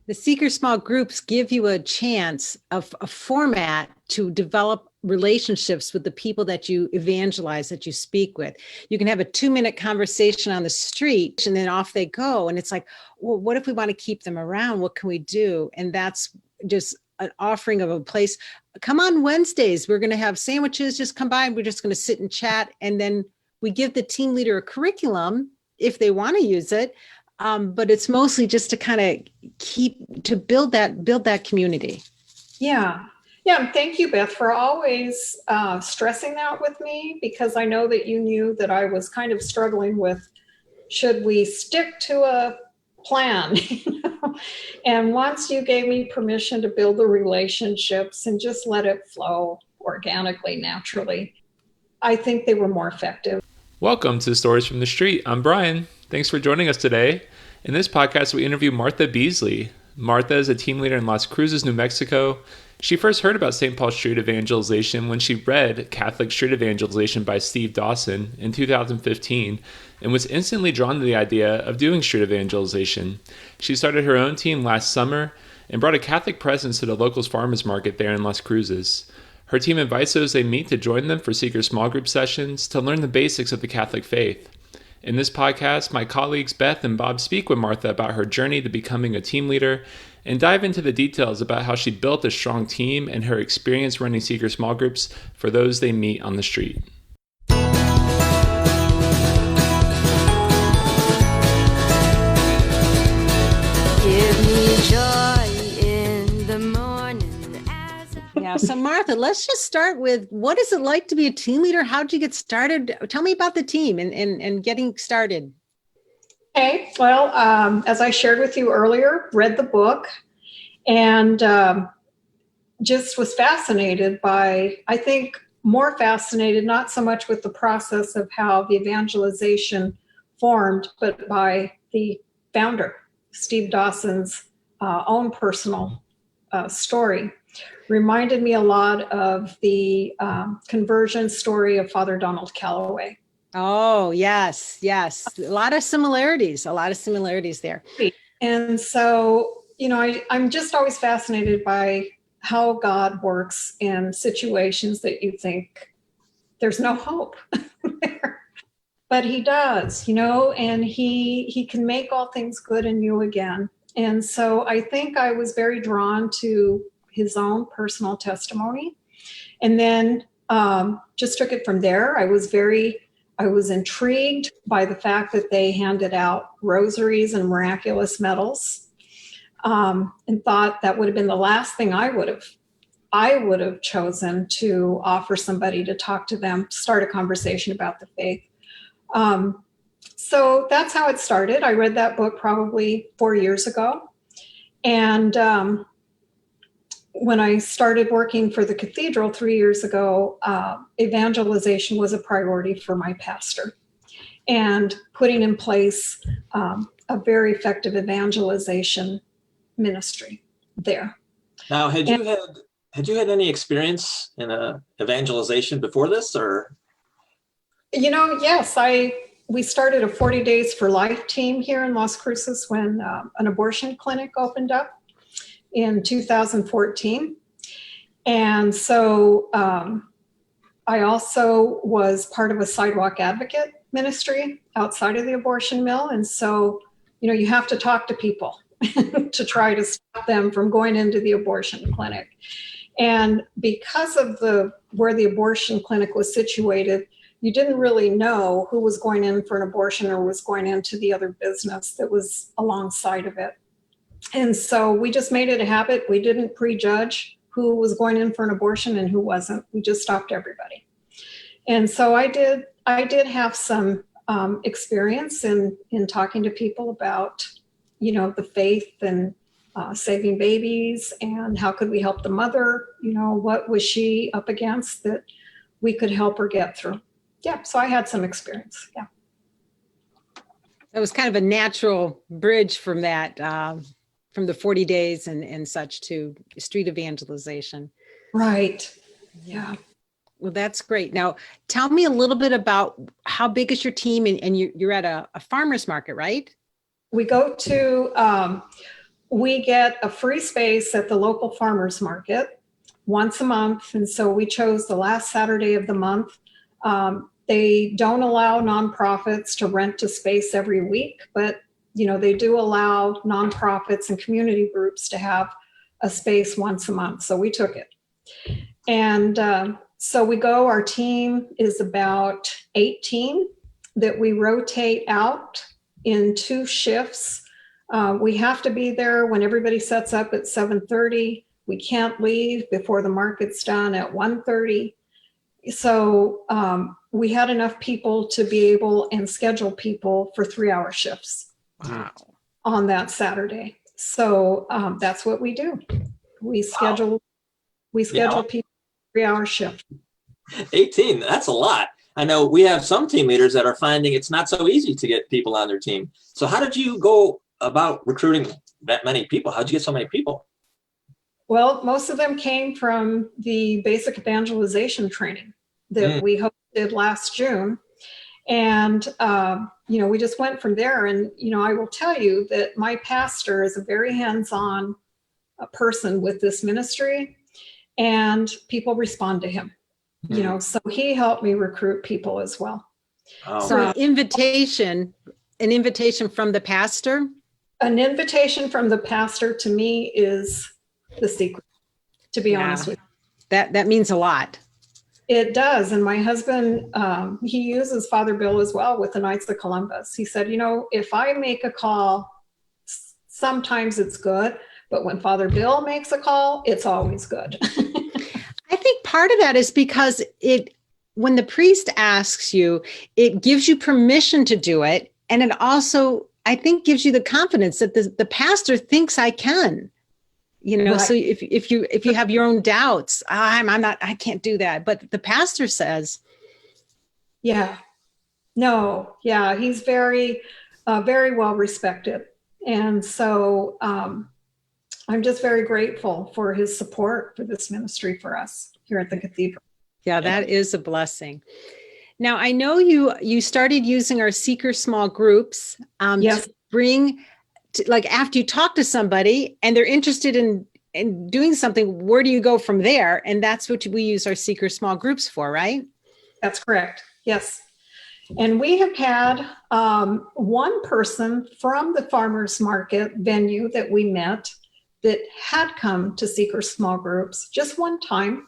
The seeker small groups give you a chance of a format to develop relationships with the people that you evangelize, that you speak with. You can have a 2-minute conversation on the street and then off they go. And it's like, well, what if we want to keep them around? What can we do? And that's just an offering of a place. Come on Wednesdays, we're going to have sandwiches, just come by and we're just going to sit and chat. And then we give the team leader a curriculum if they want to use it. But it's mostly just to kind of build that community. Yeah. Yeah. Thank you, Beth, for always stressing that with me, because I know that you knew that I was kind of struggling with, should we stick to a plan? And once you gave me permission to build the relationships and just let it flow organically, naturally, I think they were more effective. Welcome to Stories from the Street. I'm Brian. Thanks for joining us today. In this podcast, we interview Martha Beasley. Martha is a team leader in Las Cruces, New Mexico. She first heard about St. Paul Street Evangelization when she read Catholic Street Evangelization by Steve Dawson in 2015 and was instantly drawn to the idea of doing street evangelization. She started her own team last summer and brought a Catholic presence to the locals farmers market there in Las Cruces. Her team invites those they meet to join them for seeker small group sessions to learn the basics of the Catholic faith. In this podcast, my colleagues Beth and Bob speak with Martha about her journey to becoming a team leader and dive into the details about how she built a strong team and her experience running seeker small groups for those they meet on the street. Give me joy in the morning. Yeah. So Martha, let's just start with, what is it like to be a team leader? How did you get started? Tell me about the team and getting started. Okay. Well, as I shared with you earlier, read the book and just was fascinated by, I think more fascinated, not so much with the process of how the evangelization formed, but by the founder, Steve Dawson's own personal story. Reminded me a lot of the conversion story of Father Donald Calloway. Oh, yes. A lot of similarities there. And so, I'm just always fascinated by how God works in situations that you think there's no hope there. But he does, and he can make all things good in you again. And so I think I was very drawn to his own personal testimony, and then just took it from there. I was intrigued by the fact that they handed out rosaries and miraculous medals, and thought that would have been the last thing I would have chosen to offer somebody to talk to them, start a conversation about the faith. So that's how it started. I read that book probably 4 years ago. And when I started working for the cathedral 3 years ago, evangelization was a priority for my pastor, and putting in place a very effective evangelization ministry there. Now, had you had any experience in evangelization before this, or? Yes, we started a 40 Days for Life team here in Las Cruces when an abortion clinic opened up in 2014. And so I also was part of a sidewalk advocate ministry outside of the abortion mill. And so, you have to talk to people to try to stop them from going into the abortion clinic. And because of where the abortion clinic was situated, you didn't really know who was going in for an abortion or was going into the other business that was alongside of it. And so we just made it a habit. We didn't prejudge who was going in for an abortion and who wasn't. We just stopped everybody. And so I did have some experience in talking to people about, the faith and saving babies and how could we help the mother, what was she up against that we could help her get through. Yeah, so I had some experience. Yeah. It was kind of a natural bridge from that, from the 40 days and such to street evangelization. Right. Yeah. Well, that's great. Now, tell me a little bit about how big is your team, and you're at a farmer's market, right? We go to we get a free space at the local farmers market once a month. And so we chose the last Saturday of the month. They don't allow nonprofits to rent a space every week, but they do allow nonprofits and community groups to have a space once a month. So we took it. And so we go, our team is about 18 that we rotate out in 2 shifts. We have to be there when everybody sets up at 7:30. We can't leave before the market's done at 1:30. So we had enough people to be able and schedule people for 3-hour shifts. Wow. On that Saturday. So that's what we do. We schedule people 3-hour shift. 18, that's a lot. I know we have some team leaders that are finding it's not so easy to get people on their team. So how did you go about recruiting that many people? How'd you get so many people? Well, most of them came from the basic evangelization training that we hosted last June. And, we just went from there. And, I will tell you that my pastor is a very hands-on person with this ministry, and people respond to him, so he helped me recruit people as well. Oh. So an invitation from the pastor? An invitation from the pastor to me is the secret, to be honest with you. That means a lot. It does. And my husband, he uses Father Bill as well with the Knights of Columbus. He said, if I make a call, sometimes it's good, but when Father Bill makes a call, it's always good. I think part of that is because when the priest asks you, it gives you permission to do it. And it also, I think, gives you the confidence that the pastor thinks I can. Right. So if you have your own doubts, I can't do that. But the pastor says, he's very, very well respected. And so I'm just very grateful for his support for this ministry for us here at the cathedral. Yeah, that is a blessing. Now, I know you started using our seeker small groups Yes. to bring, after you talk to somebody and they're interested in doing something, where do you go from there? And that's what we use our seeker small groups for, right? That's correct. Yes. And we have had one person from the farmers market venue that we met that had come to seeker small groups just one time.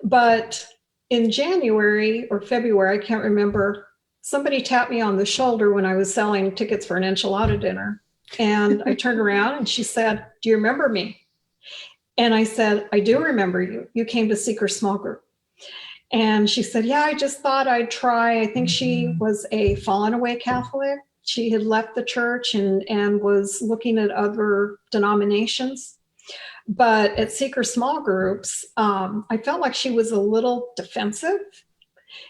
But in January or February, I can't remember, somebody tapped me on the shoulder when I was selling tickets for an enchilada dinner. And I turned around and she said, "Do you remember me?" And I said, "I do remember you. You came to seeker small group." And she said, "Yeah, I just thought I'd try." I think she was a fallen away Catholic. She had left the church and was looking at other denominations. But at seeker small groups, I felt like she was a little defensive.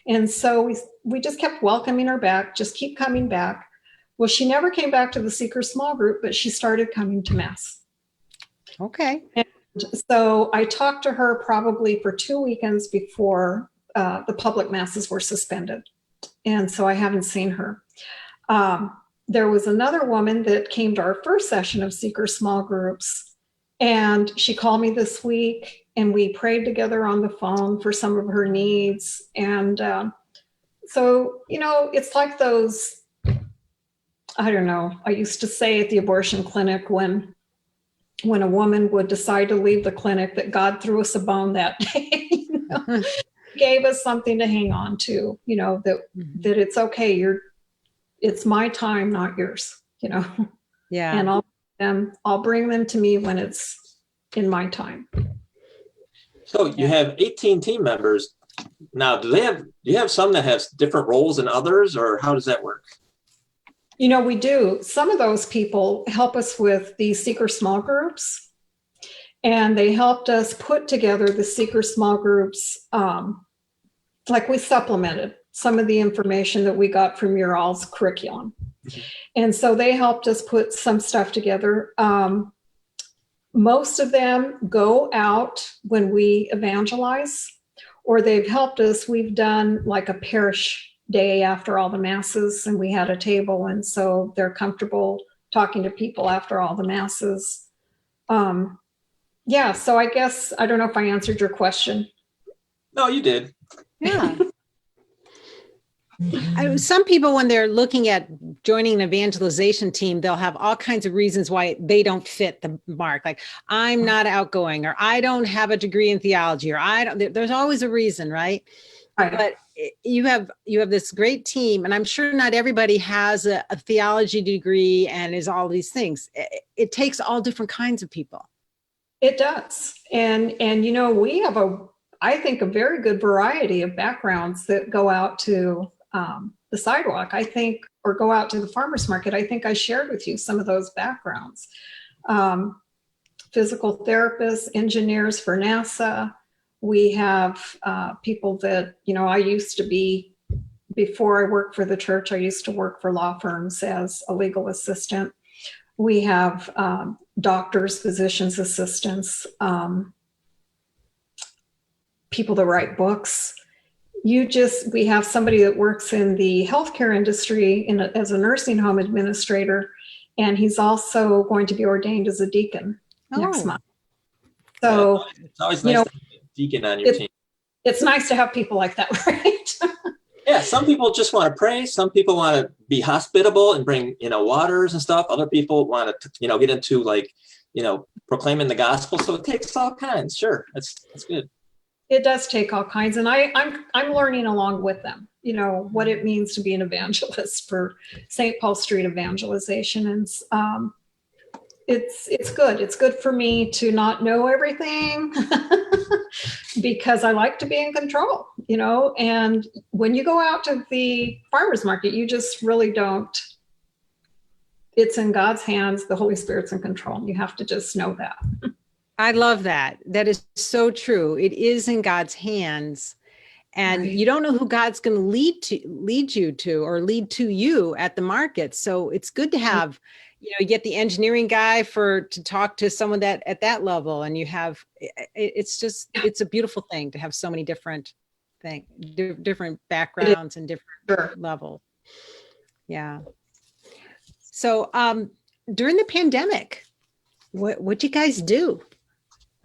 And so we just kept welcoming her back, just keep coming back. Well, she never came back to the seeker small group, but she started coming to Mass. Okay. And so I talked to her probably for 2 weekends before the public Masses were suspended. And so I haven't seen her. There was another woman that came to our first session of seeker small groups, and she called me this week and we prayed together on the phone for some of her needs. And so, it's like those, I don't know, I used to say at the abortion clinic when a woman would decide to leave the clinic that God threw us a bone that day, gave us something to hang on to, that it's okay. It's my time, not yours, Yeah. And I'll bring them to me when it's in my time. So you have 18 team members. Now, do you have some that have different roles than others, or how does that work? We do. Some of those people help us with the seeker small groups, and they helped us put together the seeker small groups. Like we supplemented some of the information that we got from your all's curriculum. And so they helped us put some stuff together. Most of them go out when we evangelize, or they've helped us. We've done like a parish day after all the Masses, and we had a table, and so they're comfortable talking to people after all the masses. Yeah, so I guess, I don't know if I answered your question. No, you did. Yeah. Some people, when they're looking at joining an evangelization team, they'll have all kinds of reasons why they don't fit the mark. Like, I'm not outgoing, or I don't have a degree in theology, or there's always a reason, right? Right. But you have this great team, and I'm sure not everybody has a theology degree and is all these things. It takes all different kinds of people. It does. And we have I think, a very good variety of backgrounds that go out to the sidewalk, I think, or go out to the farmer's market. I think I shared with you some of those backgrounds. Physical therapists, engineers for NASA. We have people that, I used to be, before I worked for the church, I used to work for law firms as a legal assistant. We have doctors, physicians assistants, people that write books. We have somebody that works in the healthcare industry as a nursing home administrator, and he's also going to be ordained as a deacon next month. So it's always nice to have a deacon on your team. It's nice to have people like that, right? Yeah, some people just want to pray. Some people want to be hospitable and bring, waters and stuff. Other people want to, get into proclaiming the gospel. So it takes all kinds. Sure, that's good. It does take all kinds, and I'm learning along with them, what it means to be an evangelist for St. Paul Street Evangelization. And it's good. It's good for me to not know everything because I like to be in control, and when you go out to the farmer's market, you just really don't. It's in God's hands. The Holy Spirit's in control. You have to just know that. I love that. That is so true. It is in God's hands, and Right. You don't know who God's going to lead you to, or lead to you at the market. So it's good to have, you get the engineering guy to talk to someone that at that level, and you have, it's a beautiful thing to have so many different different backgrounds and different levels. Yeah. So during the pandemic, what'd you guys do?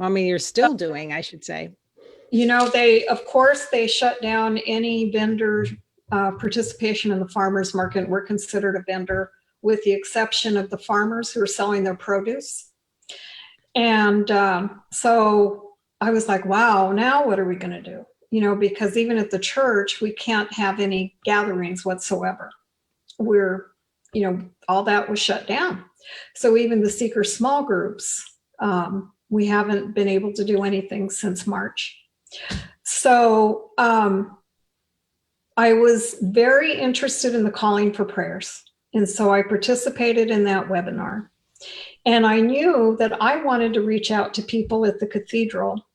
I mean, you're still doing, I should say. They shut down any vendor participation in the farmers market. We're considered a vendor, with the exception of the farmers who are selling their produce. And so I was like, wow, now what are we going to do? Because even at the church, we can't have any gatherings whatsoever. All that was shut down. So even the seeker small groups, we haven't been able to do anything since March. So I was very interested in the calling for prayers. And so I participated in that webinar. And I knew that I wanted to reach out to people at the cathedral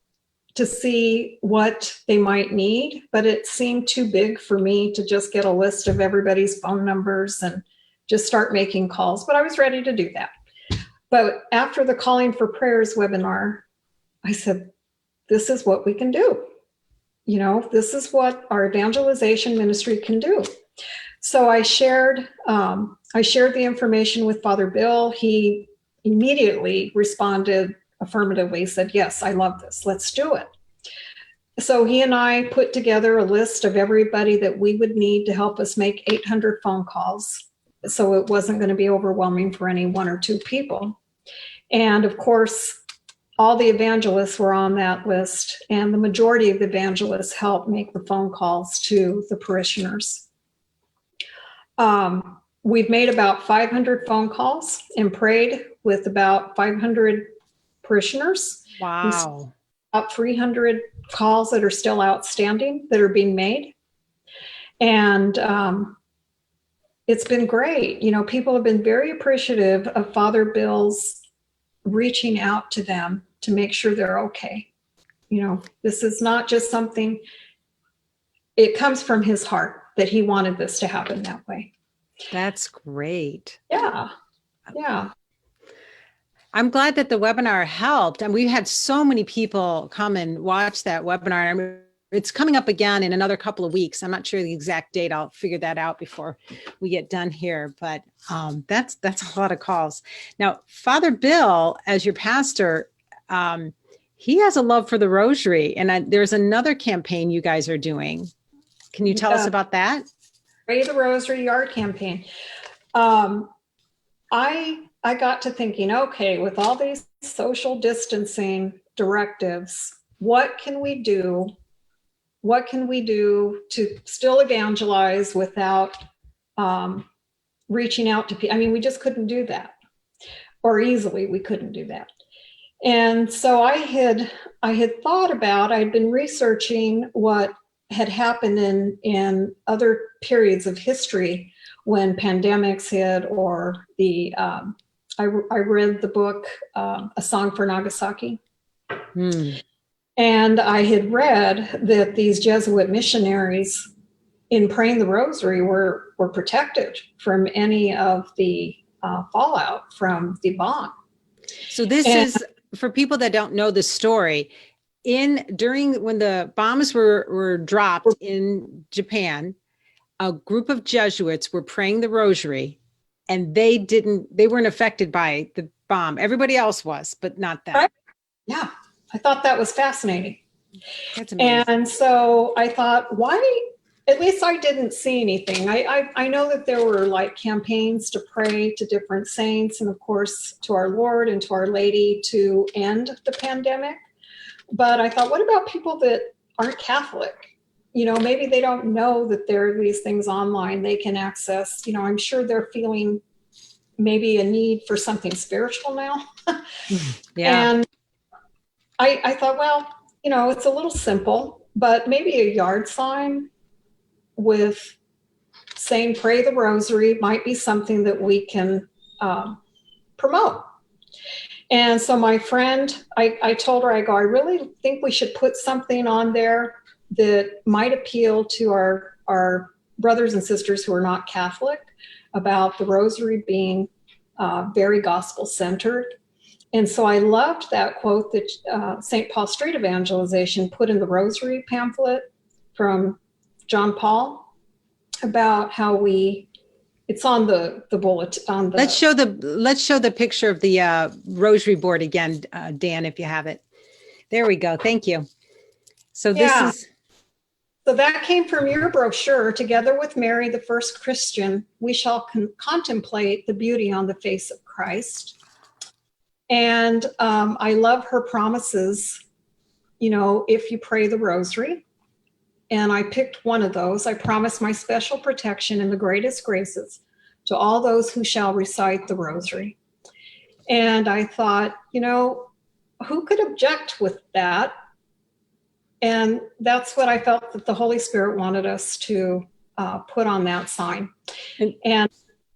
to see what they might need, but it seemed too big for me to just get a list of everybody's phone numbers and just start making calls, but I was ready to do that. But after the Calling for Prayers webinar, I said, this is what we can do. This is what our evangelization ministry can do. So I shared the information with Father Bill. He immediately responded affirmatively, said, yes, I love this. Let's do it. So he and I put together a list of everybody that we would need to help us make 800 phone calls. So it wasn't going to be overwhelming for any one or two people. And of course, all the evangelists were on that list, and the majority of the evangelists helped make the phone calls to the parishioners. We've made about 500 phone calls and prayed with about 500 parishioners. Wow. About 300 calls that are still outstanding that are being made. And it's been great. People have been very appreciative of Father Bill's reaching out to them to make sure they're okay. This is not just something, it comes from his heart that he wanted this to happen that way. That's great. Yeah. I'm glad that the webinar helped. And we had so many people come and watch that webinar. it's coming up again in another couple of weeks. I'm not sure the exact date. I'll figure that out before we get done here. But that's a lot of calls. Now, Father Bill, as your pastor, he has a love for the Rosary, and there's another campaign you guys are doing. Can you tell us about that? Pray the Rosary Yard campaign. I got to thinking, okay, with all these social distancing directives, what can we do? What can we do to still evangelize without reaching out to people? I mean, we just couldn't do that, or easily we couldn't do that. And so I had thought about, I'd been researching what had happened in other periods of history when pandemics hit, or I read the book, A Song for Nagasaki. And I had read that these Jesuit missionaries, in praying the Rosary, were protected from any of the fallout from the bomb. So this is, for people that don't know the story, during when the bombs were dropped in Japan, a group of Jesuits were praying the Rosary, and they weren't affected by the bomb. Everybody else was, but not them. Yeah, I thought that was fascinating. That's amazing. And so I thought, why? At least I didn't see anything. I know that there were like campaigns to pray to different saints, and of course to our Lord and to Our Lady to end the pandemic. But I thought, what about people that aren't Catholic? Maybe they don't know that there are these things online they can access. I'm sure they're feeling maybe a need for something spiritual now. Yeah. And I thought, well, it's a little simple, but maybe a yard sign with saying pray the Rosary might be something that we can promote. And so my friend, I told her, I really think we should put something on there that might appeal to our brothers and sisters who are not Catholic, about the Rosary being very gospel-centered. And so I loved that quote that St. Paul Street Evangelization put in the Rosary pamphlet from John Paul, about how it's on the bullet. Let's show the picture of the Rosary board again, Dan, if you have it. There we go. Thank you. So So that came from your brochure. Together with Mary, the first Christian, we shall contemplate the beauty on the face of Christ. And I love her promises, if you pray the Rosary. And I picked one of those. I promise my special protection and the greatest graces to all those who shall recite the Rosary. And I thought, who could object with that? And that's what I felt that the Holy Spirit wanted us to put on that sign. And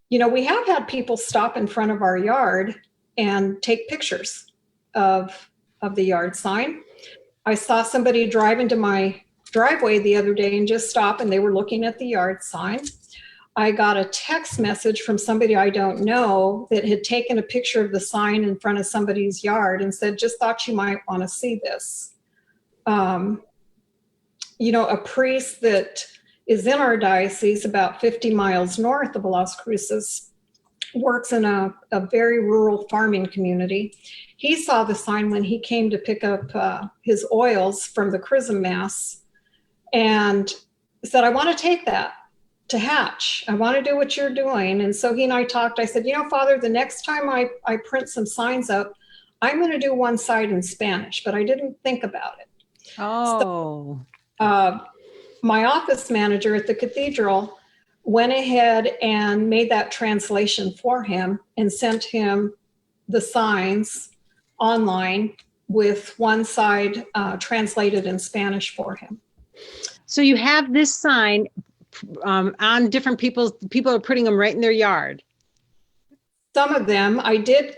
we have had people stop in front of our yard and take pictures of the yard sign. I saw somebody drive into my driveway the other day and just stop, and they were looking at the yard sign. I got a text message from somebody I don't know that had taken a picture of the sign in front of somebody's yard and said, just thought you might want to see this. A priest that is in our diocese about 50 miles north of Las Cruces works in a very rural farming community. He saw the sign when he came to pick up his oils from the Chrism Mass, and said, I want to take that to Hatch. I want to do what you're doing. And so he and I talked. I said, Father, the next time I print some signs up, I'm going to do one side in Spanish, but I didn't think about it. Oh. So, my office manager at the cathedral went ahead and made that translation for him and sent him the signs online with one side translated in Spanish for him. So you have this sign on different people are putting them right in their yard. Some of them I did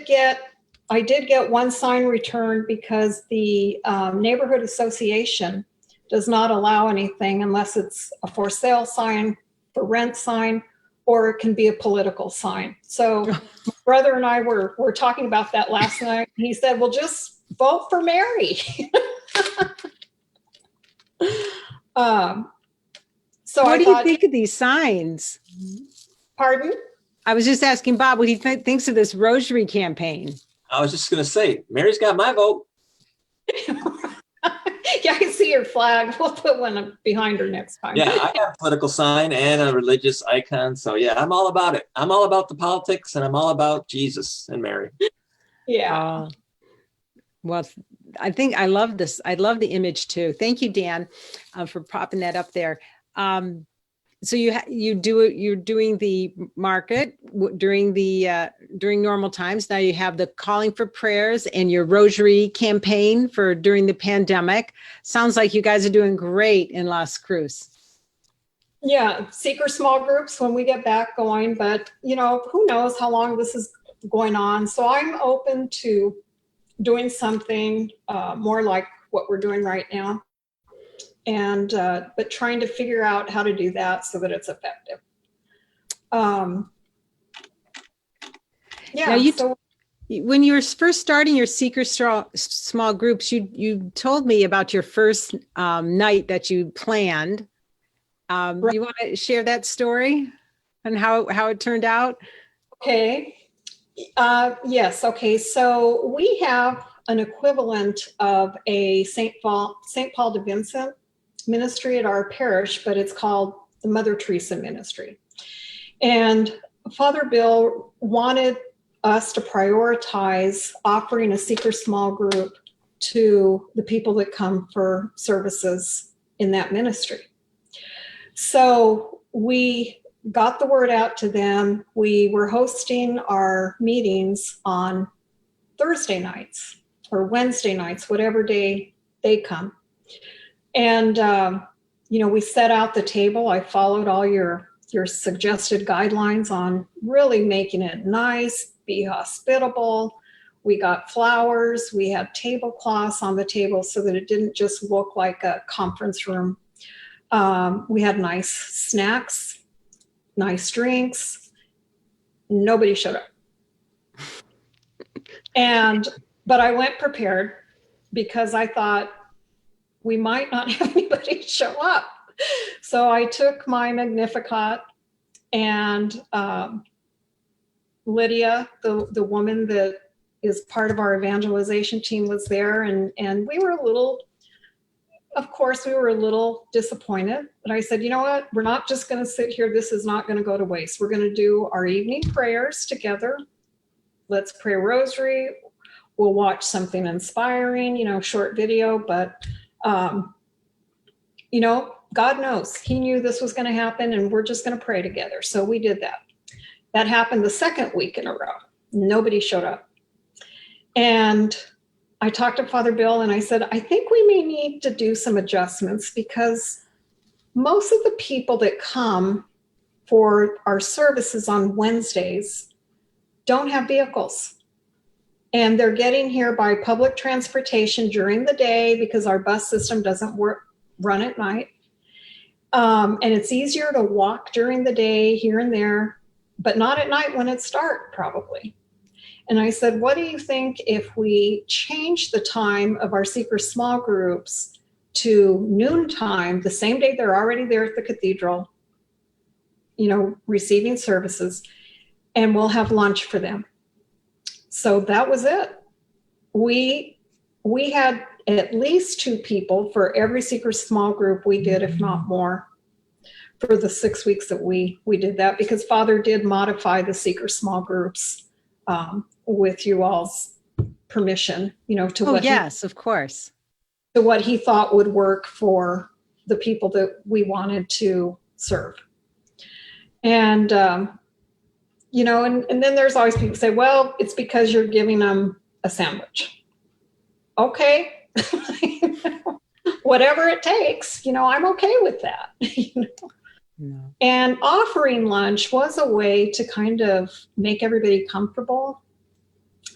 get one sign returned because the neighborhood association does not allow anything unless it's a for sale sign, for rent sign, or it can be a political sign. So my brother and I were talking about that last night. He said, well, just vote for Mary. So What I do thought, you think of these signs? pardon? I was just asking Bob what he thinks of this Rosary campaign. I was just going to say, Mary's got my vote. Yeah, I see your flag. We'll put one behind her next time. Yeah, I got a political sign and a religious icon. So yeah, I'm all about it. I'm all about the politics, and I'm all about Jesus and Mary. Yeah. Well, I think I love this. I love the image too. Thank you, Dan, for popping that up there. So you're doing the market during normal times. Now you have the calling for prayers and your Rosary campaign for during the pandemic. Sounds like you guys are doing great in Las Cruces. Yeah, seeker small groups when we get back going, but who knows how long this is going on. So I'm open to doing something more like what we're doing right now. And but trying to figure out how to do that so that it's effective. Now when you were first starting your seeker small groups, you told me about your first night that you planned. Right. You want to share that story and how it turned out? Okay. Yes. Okay. So we have an equivalent of a St. Paul de Vincent ministry at our parish, but it's called the Mother Teresa Ministry. And Father Bill wanted us to prioritize offering a seeker small group to the people that come for services in that ministry. So we got the word out to them. We were hosting our meetings on Thursday nights or Wednesday nights, whatever day they come. And, we set out the table. I followed all your suggested guidelines on really making it nice, be hospitable. We got flowers. We had tablecloths on the table so that it didn't just look like a conference room. We had nice snacks, nice drinks. Nobody showed up. But I went prepared because I thought we might not have anybody show up. So I took my Magnificat, and Lydia, the woman that is part of our evangelization team, was there, and we were a little disappointed. But I said, you know what? We're not just going to sit here. This is not going to go to waste. We're going to do our evening prayers together. Let's pray Rosary. We'll watch something inspiring, short video, but God knows. He knew this was going to happen, and we're just going to pray together. So we did that. That happened the second week in a row. Nobody showed up. And I talked to Father Bill, and I said, I think we may need to do some adjustments because most of the people that come for our services on Wednesdays don't have vehicles. And they're getting here by public transportation during the day because our bus system doesn't run at night. And it's easier to walk during the day here and there, but not at night when it's dark, probably. And I said, what do you think if we change the time of our seeker small groups to noontime, the same day they're already there at the cathedral, receiving services, and we'll have lunch for them. So that was it. We had at least 2 people for every seeker small group we did, if not more, for the 6 weeks that we did that, because Father did modify the seeker small groups with you all's permission, to of course, to what he thought would work for the people that we wanted to serve. And and then there's always people say, well, it's because you're giving them a sandwich. Okay. Whatever it takes, I'm okay with that. No. And offering lunch was a way to kind of make everybody comfortable.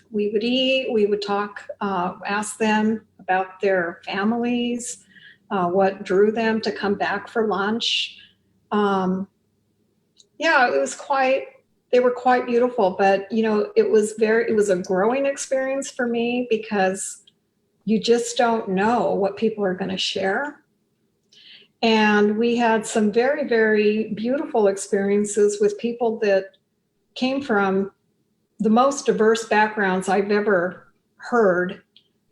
We would eat, we would talk, ask them about their families, what drew them to come back for lunch. They were quite beautiful, but it was a growing experience for me because you just don't know what people are going to share. And we had some very, very beautiful experiences with people that came from the most diverse backgrounds I've ever heard.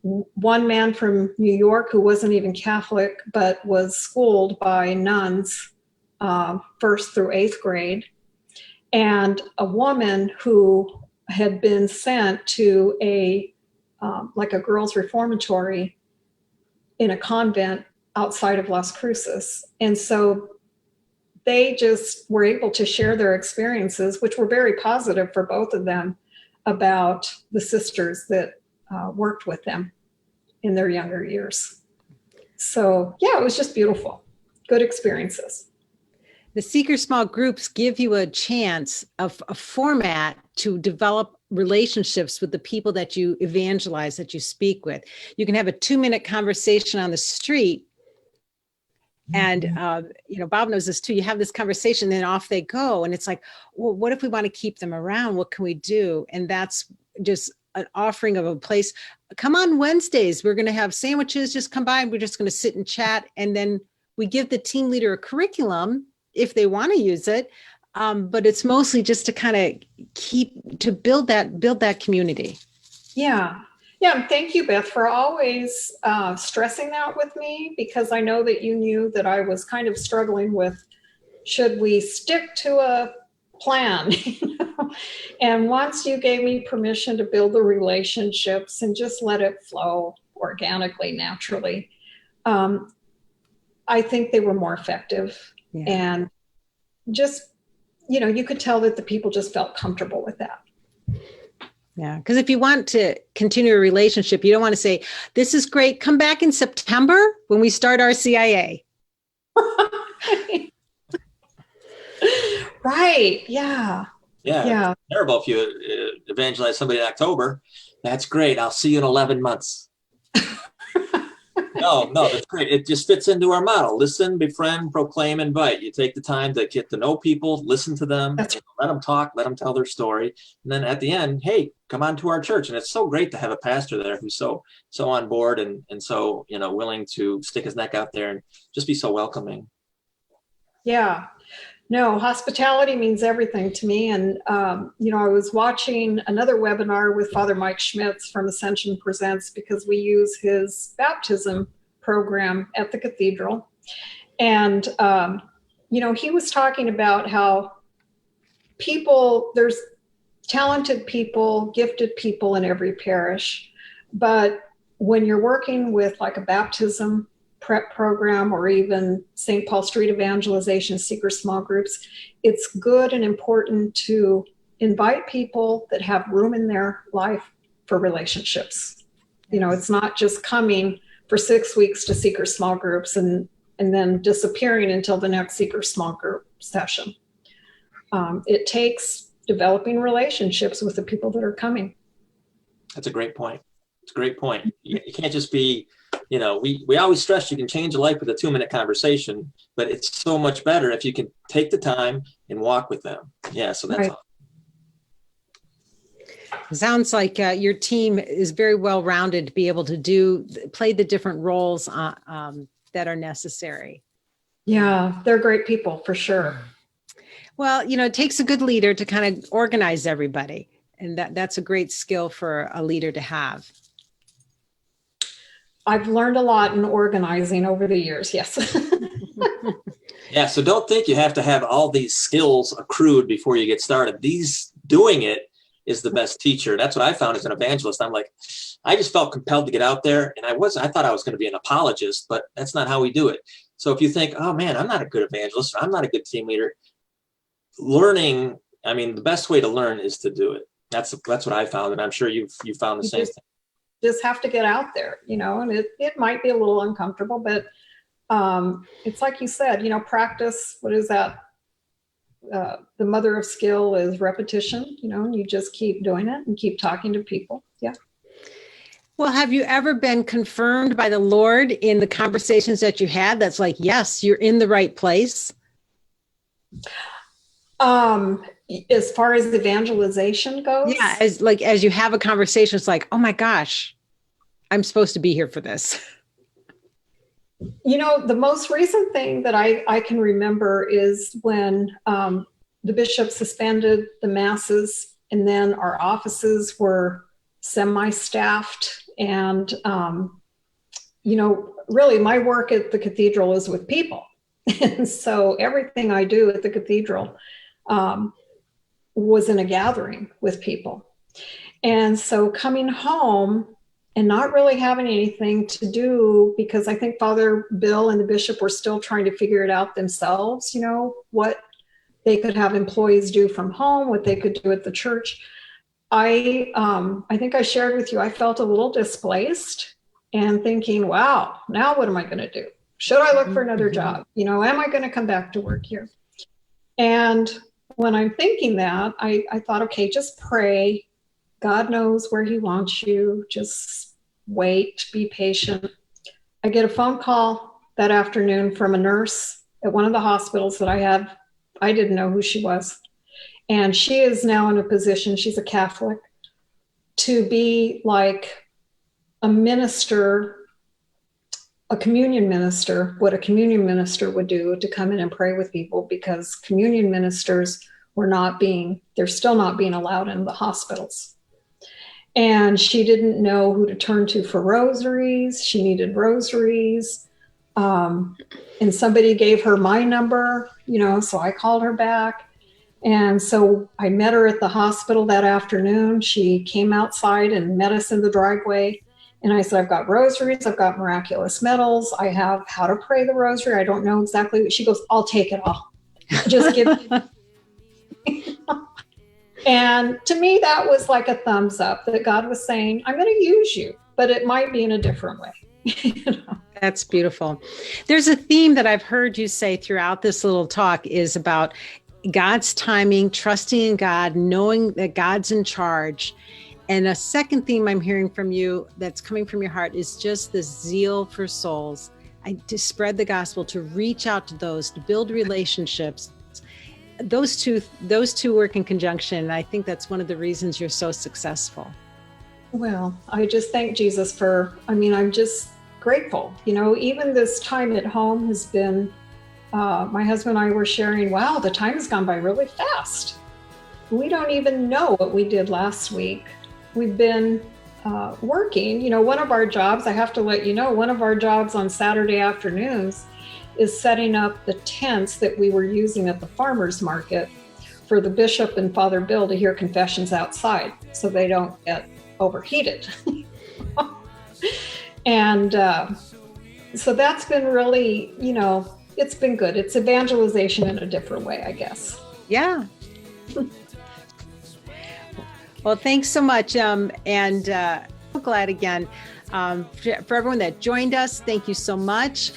One man from New York who wasn't even Catholic, but was schooled by nuns, 1st through 8th grade. And a woman who had been sent to like a girls' reformatory in a convent outside of Las Cruces. And so they just were able to share their experiences, which were very positive for both of them, about the sisters that worked with them in their younger years. So yeah, it was just beautiful. Good experiences. The seeker small groups give you a chance of a format to develop relationships with the people that you evangelize, that you speak with. You can have a 2-minute conversation on the street. And, Bob knows this too. You have this conversation, then off they go. And it's like, well, what if we want to keep them around? What can we do? And that's just an offering of a place. Come on Wednesdays. We're going to have sandwiches. Just come by. We're just going to sit and chat. And then we give the team leader a curriculum if they want to use it. But it's mostly just to kind of build that community. Yeah. Yeah. And thank you, Beth, for always stressing that with me, because I know that you knew that I was kind of struggling with, should we stick to a plan? And once you gave me permission to build the relationships and just let it flow organically, naturally, I think they were more effective. Yeah. And just, you could tell that the people just felt comfortable with that. Yeah, because if you want to continue a relationship, you don't want to say, this is great, come back in September when we start our CIA. Right. Yeah. Yeah. It's terrible if you evangelize somebody in October. That's great. I'll see you in 11 months. No, that's great. It just fits into our model. Listen, befriend, proclaim, invite. You take the time to get to know people, listen to them, let them talk, let them tell their story. And then at the end, hey, come on to our church. And it's so great to have a pastor there who's so on board and so, willing to stick his neck out there and just be so welcoming. Yeah. No, hospitality means everything to me. And, I was watching another webinar with Father Mike Schmitz from Ascension Presents, because we use his baptism program at the cathedral. And, he was talking about how there's talented people, gifted people in every parish. But when you're working with like a baptism prep program, or even St. Paul Street Evangelization, seeker small groups, it's good and important to invite people that have room in their life for relationships. It's not just coming for 6 weeks to seeker small groups and then disappearing until the next seeker small group session. It takes developing relationships with the people that are coming. That's a great point. It's a great point. You can't just be, we always stress you can change a life with a 2-minute conversation, but it's so much better if you can take the time and walk with them. Yeah, so that's right. all. Sounds like your team is very well rounded to be able to play the different roles that are necessary. Yeah, they're great people for sure. Well, it takes a good leader to kind of organize everybody, and that's a great skill for a leader to have. I've learned a lot in organizing over the years. Yes. Yeah. So don't think you have to have all these skills accrued before you get started. Doing it is the best teacher. That's what I found as an evangelist. I'm like, I just felt compelled to get out there, and I thought I was going to be an apologist, but that's not how we do it. So if you think, oh man, I'm not a good evangelist, or I'm not a good team leader, the best way to learn is to do it. That's what I found. And I'm sure you found the same thing. Just have to get out there, and it might be a little uncomfortable, but it's like you said, practice. What is that? The mother of skill is repetition, and you just keep doing it and keep talking to people. Yeah. Well, have you ever been confirmed by the Lord in the conversations that you had? That's like, yes, you're in the right place. As far as evangelization goes? Yeah, as you have a conversation, it's like, oh my gosh, I'm supposed to be here for this. The most recent thing that I can remember is when the bishop suspended the masses, and then our offices were semi-staffed. And, really my work at the cathedral is with people. And so everything I do at the cathedral was in a gathering with people. And so coming home and not really having anything to do, because I think Father Bill and the bishop were still trying to figure it out themselves, what they could have employees do from home, what they could do at the church. I think I shared with you, I felt a little displaced and thinking, wow, now what am I going to do? Should I look for another job? Am I going to come back to work here? And when I'm thinking that, I thought, okay, just pray. God knows where he wants you. Just wait, be patient. I get a phone call that afternoon from a nurse at one of the hospitals that I have. I didn't know who she was. And she is now in a position, she's a Catholic, to be like a minister, a communion minister, what a communion minister would do, to come in and pray with people, because communion ministers they're still not being allowed in the hospitals. And she didn't know who to turn to for rosaries. She needed rosaries. And somebody gave her my number, so I called her back. And so I met her at the hospital that afternoon. She came outside and met us in the driveway. And I said, I've got rosaries, I've got miraculous medals, I have how to pray the rosary. I don't know exactly what. She goes, I'll take it all. Just give it. And to me, that was like a thumbs up, that God was saying, I'm going to use you, but it might be in a different way. That's beautiful. There's a theme that I've heard you say throughout this little talk is about God's timing, trusting in God, knowing that God's in charge. And a second theme I'm hearing from you that's coming from your heart is just this zeal for souls, to spread the gospel, to reach out to those, to build relationships. Those two work in conjunction. And I think that's one of the reasons you're so successful. Well, I just thank Jesus I'm just grateful. Even this time at home has been, my husband and I were sharing, wow, the time has gone by really fast. We don't even know what we did last week. We've been working, one of our jobs, I have to let you know, one of our jobs on Saturday afternoons is setting up the tents that we were using at the farmers market for the bishop and Father Bill to hear confessions outside so they don't get overheated. And so that's been really, it's been good. It's evangelization in a different way, I guess. Yeah. Well, thanks so much. I'm glad again. For everyone that joined us, thank you so much.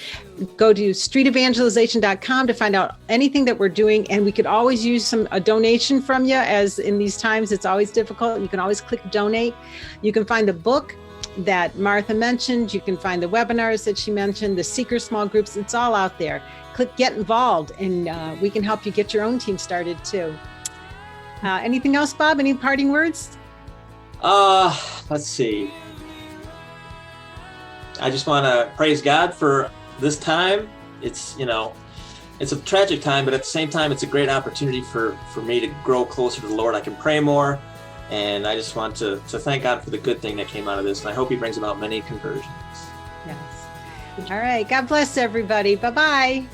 Go to streetevangelization.com to find out anything that we're doing. And we could always use a donation from you, as in these times, it's always difficult. You can always click donate. You can find the book that Martha mentioned. You can find the webinars that she mentioned, the seeker small groups. It's all out there. Click get involved, and we can help you get your own team started too. Anything else, Bob? Any parting words? Let's see. I just want to praise God for this time. It's a tragic time, but at the same time, it's a great opportunity for me to grow closer to the Lord. I can pray more, and I just want to thank God for the good thing that came out of this. And I hope he brings about many conversions. Yes. All right. God bless everybody. Bye-bye.